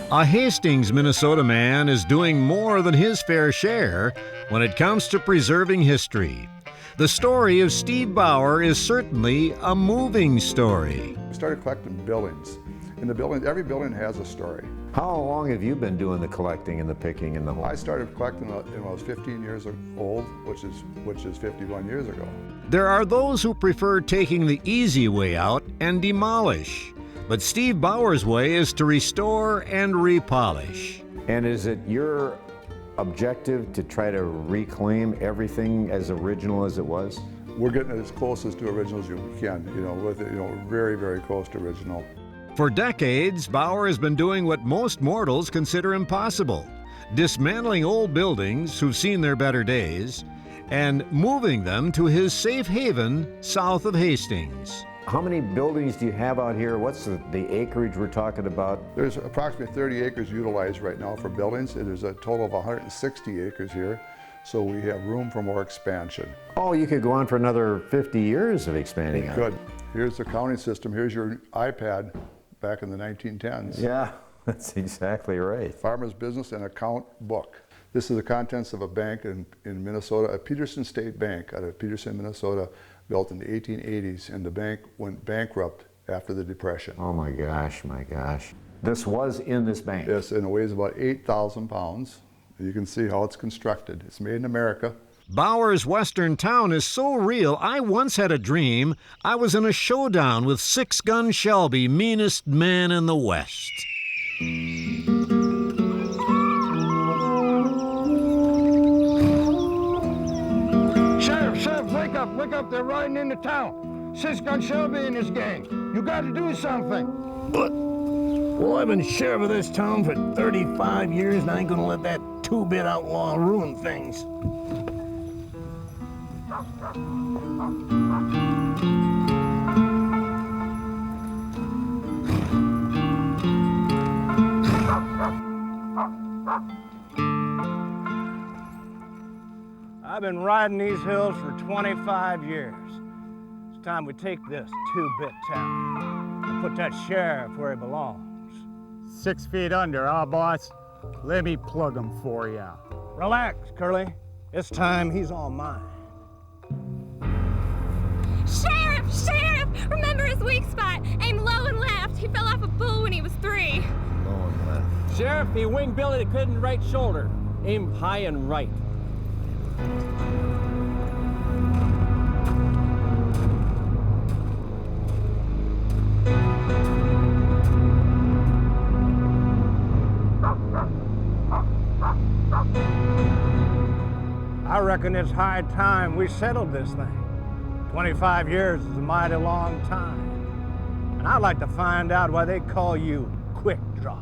A Hastings, Minnesota man is doing more than his fair share when it comes to preserving history. The story of Steve Bauer is certainly a moving story. We started collecting buildings. In the building, every building has a story. How long have you been doing the collecting and the picking and the whole? I started collecting when I was 15 years old, which is 51 years ago. There are those who prefer taking the easy way out and demolish. But Steve Bauer's way is to restore and repolish. And is it your objective to try to reclaim everything as original as it was? We're getting as close as to original as you can, very, very close to original. For decades, Bauer has been doing what most mortals consider impossible: dismantling old buildings who've seen their better days and moving them to his safe haven south of Hastings. How many buildings do you have out here? What's the acreage we're talking about? There's approximately 30 acres utilized right now for buildings, and there's a total of 160 acres here, so we have room for more expansion. Oh, you could go on for another 50 years of expanding. Good. Here's the counting system. Here's your iPad back in the 1910s. Yeah, that's exactly right. Farmer's Business and Account Book. This is the contents of a bank in Minnesota, a Peterson State Bank out of Peterson, Minnesota, built in the 1880s, and the bank went bankrupt after the Depression. Oh my gosh, my gosh. This was in this bank? Yes, and it weighs about 8,000 pounds. You can see how it's constructed. It's made in America. Bauer's Western town is so real, I once had a dream I was in a showdown with six-gun Shelby, meanest man in the West. Sheriff, wake up, they're riding into town. Six-gun Shelby and his gang. You gotta do something. But, well, I've been sheriff of this town for 35 years and I ain't gonna let that two-bit outlaw ruin things. I've been riding these hills for 25 years. It's time we take this two-bit town and put that sheriff where he belongs. 6 feet under, huh, boss? Let me plug him for you. Relax, Curly. This time he's all mine. Sheriff! Remember his weak spot. Aim low and left. He fell off a bull when he was 3. Low and left. Sheriff, he winged Billy the Kid in the right shoulder. Aim high and right. I reckon it's high time we settled this thing. 25 years is a mighty long time. And I'd like to find out why they call you Quick Draw.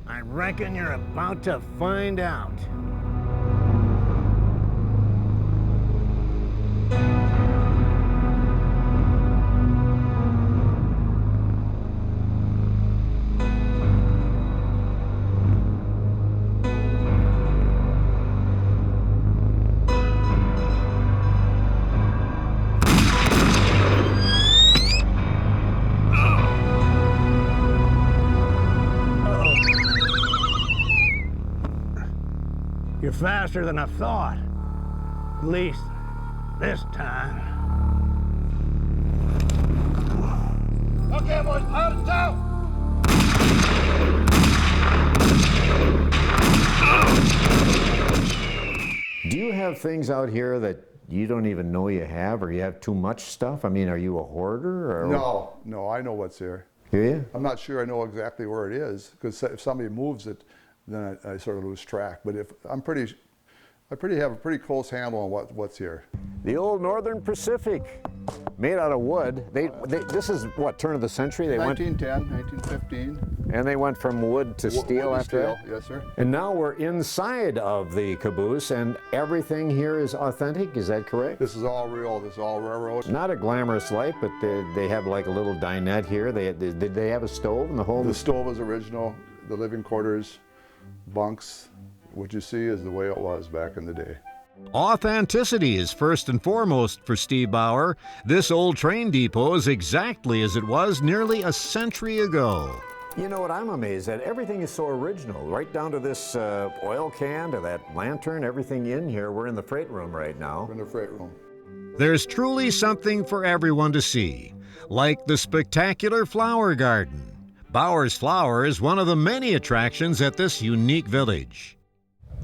I reckon you're about to find out. You're faster than I thought. At least this time. Okay, boys, out of town! Do you have things out here that you don't even know you have, or you have too much stuff? I mean, are you a hoarder? Or? No, I know what's here. Do you? I'm not sure I know exactly where it is, because if somebody moves it, then I sort of lose track. But if I have a pretty close handle on what's here. The old Northern Pacific, made out of wood. This is what, turn of the century? They 1910, 1915. And they went from wood to steel after that? Yes, sir. And now we're inside of the Caboose, and everything here is authentic, is that correct? This is all real, this is all railroad. Not a glamorous life, but they have like a little dinette here. Did they have a stove in the whole? The stove is original, the living quarters, bunks. What you see is the way it was back in the day. Authenticity is first and foremost for Steve Bauer. This old train depot is exactly as it was nearly a century ago. You know what I'm amazed at? Everything is so original, right down to this oil can, to that lantern, everything in here. We're in the freight room right now. We're in the freight room. There's truly something for everyone to see, like the spectacular flower garden. Bauer's Flower is one of the many attractions at this unique village.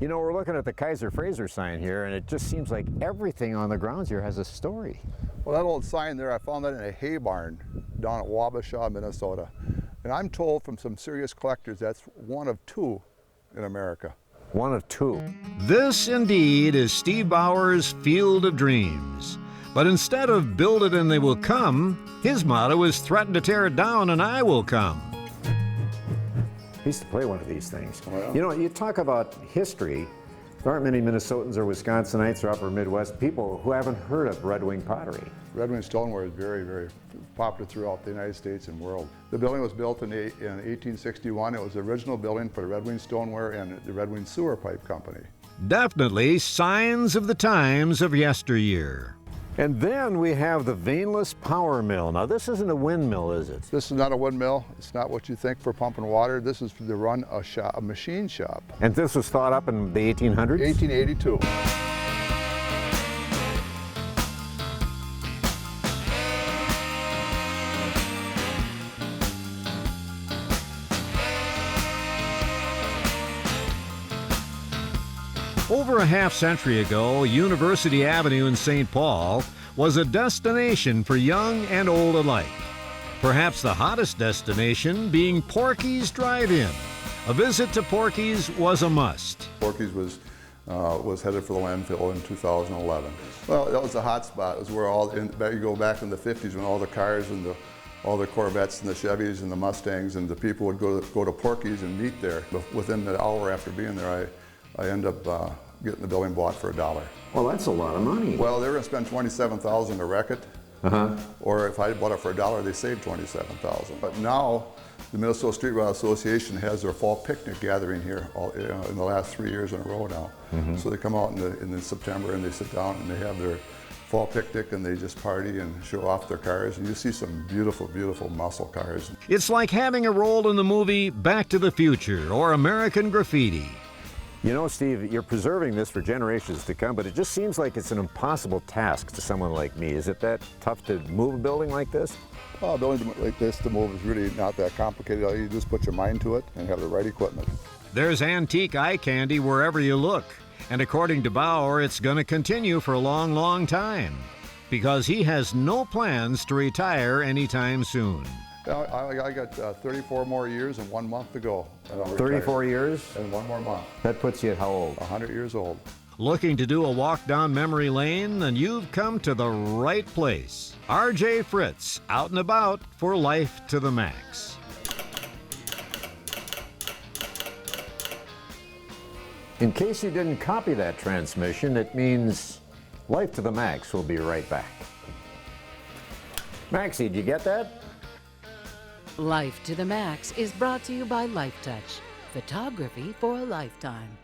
You know, we're looking at the Kaiser Fraser sign here, and it just seems like everything on the grounds here has a story. Well, that old sign there, I found that in a hay barn down at Wabasha, Minnesota. And I'm told from some serious collectors that's one of two in America. One of two. This, indeed, is Steve Bauer's Field of Dreams. But instead of build it and they will come, his motto is threaten to tear it down and I will come. I used to play one of these things. Well. You know, you talk about history. There aren't many Minnesotans or Wisconsinites or upper Midwest people who haven't heard of Red Wing pottery. Red Wing stoneware is very, very popular throughout the United States and world. The building was built in 1861. It was the original building for the Red Wing Stoneware and the Red Wing Sewer Pipe Company. Definitely signs of the times of yesteryear. And then we have the veinless power mill. Now, this isn't a windmill, is it? This is not a windmill. It's not what you think for pumping water. This is to run a machine shop. And this was thought up in the 1800s? 1882. Over a half-century ago, University Avenue in St. Paul was a destination for young and old alike. Perhaps the hottest destination being Porky's Drive-In. A visit to Porky's was a must. Porky's was headed for the landfill in 2011. Well, that was a hot spot. It was where you go back in the 50s when all the cars and all the Corvettes and the Chevys and the Mustangs and the people would go to Porky's and meet there. But within an hour after being there, I end up getting the building bought for $1. Well, that's a lot of money. Well, they were going to spend $27,000 to wreck it. Or if I bought it for $1, they saved $27,000. But now, the Minnesota Street Rod Association has their fall picnic gathering here in the last 3 years in a row now. So they come out in September and they sit down and they have their fall picnic and they just party and show off their cars. And you see some beautiful, beautiful muscle cars. It's like having a role in the movie Back to the Future or American Graffiti. You know, Steve, you're preserving this for generations to come, but it just seems like it's an impossible task to someone like me. Is it that tough to move a building like this? Well, a building like this to move is really not that complicated. You just put your mind to it and have the right equipment. There's antique eye candy wherever you look. And according to Bauer, it's going to continue for a long, long time. Because he has no plans to retire anytime soon. I got 34 more years and 1 month to go. 34 years? And 1 more month. That puts you at how old? 100 years old. Looking to do a walk down memory lane? Then you've come to the right place. RJ Fritz, out and about for life to the max. In case you didn't copy that transmission, it means life to the max. We'll be right back. Maxie, did you get that? Life to the Max is brought to you by Life Touch, photography for a lifetime.